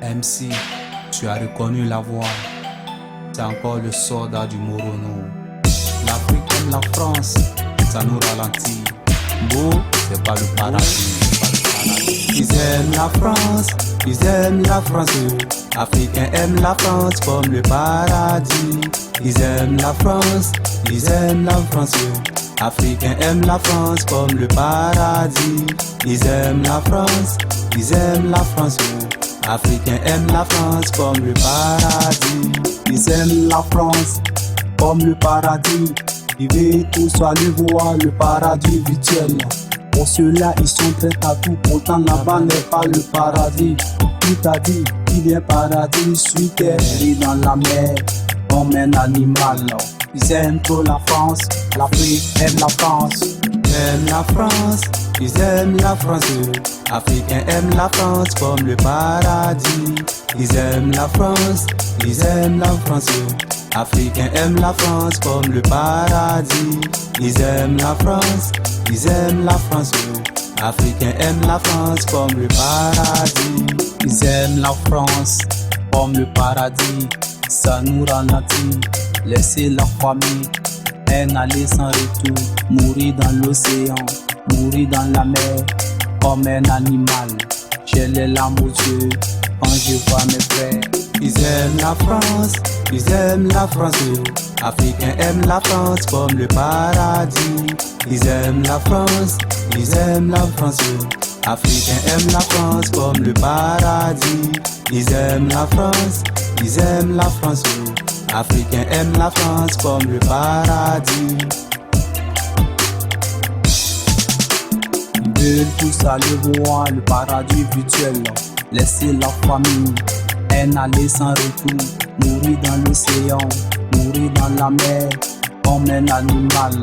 MC, tu as reconnu la voix. C'est encore le soldat du Morono. L'Afrique aime la France, ça nous ralentit. Beau, c'est pas le paradis. Ils aiment la France, ils aiment la France. Africains aiment la France comme le paradis. Ils aiment la France, ils aiment la France. Africains aiment la France comme le paradis. Ils aiment la France, ils aiment la France. Africains aiment la France comme le paradis. Ils aiment la France comme le paradis. Vivez tous aller voir le paradis virtuel. Pour cela ils sont prêts à tout. Pourtant là-bas n'est pas le paradis. Qui t'a dit qu'il y a paradis sur terre et dans la mer comme un animal? Ils aiment trop la France, l'Afrique aime la France. Ils aiment la France, ils aiment la France. Africains aiment la France comme le paradis. Ils aiment la France, ils aiment la France. Africains aiment la France comme le paradis. Ils aiment la France, ils aiment la France. Africains aiment la France comme le paradis. Ils aiment la France comme le paradis. Ça nous ralentit, laisser la famille, un aller sans retour, mourir dans l'océan, mourir dans la mer, comme un animal. J'ai les larmes aux yeux quand je vois mes frères. Ils aiment la France, ils aiment la France. Africains aiment la France comme le paradis. Ils aiment la France, ils aiment la France. Africains aiment la France comme le paradis. Ils aiment la France, ils aiment la France. Africains aiment la France comme le paradis. Ils veulent tous aller voir le paradis virtuel. Laisser la famille, un aller sans retour, mourir dans l'océan, mourir dans la mer, comme un animal.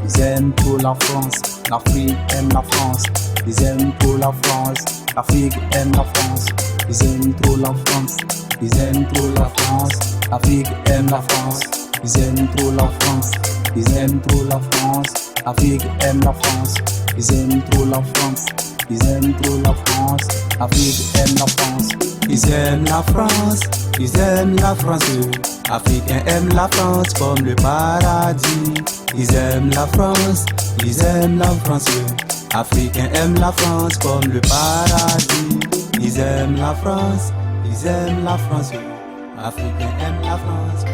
Ils aiment trop la France, l'Afrique aime la France. Ils aiment trop la France, l'Afrique aime la France. Ils aiment trop la France, ils aiment trop la France. L'Afrique aime la France, ils aiment trop la France. Ils aiment trop la France, l'Afrique aime la France. Ils aiment trop la France, ils aiment trop la France. L'Afrique aime la France. Ils aiment la France, ils aiment la France. Africains aiment la France comme le paradis. Ils aiment la France, ils aiment la France. Africains aiment la France comme le paradis. Ils aiment la France, ils aiment la France. Africains aiment la France.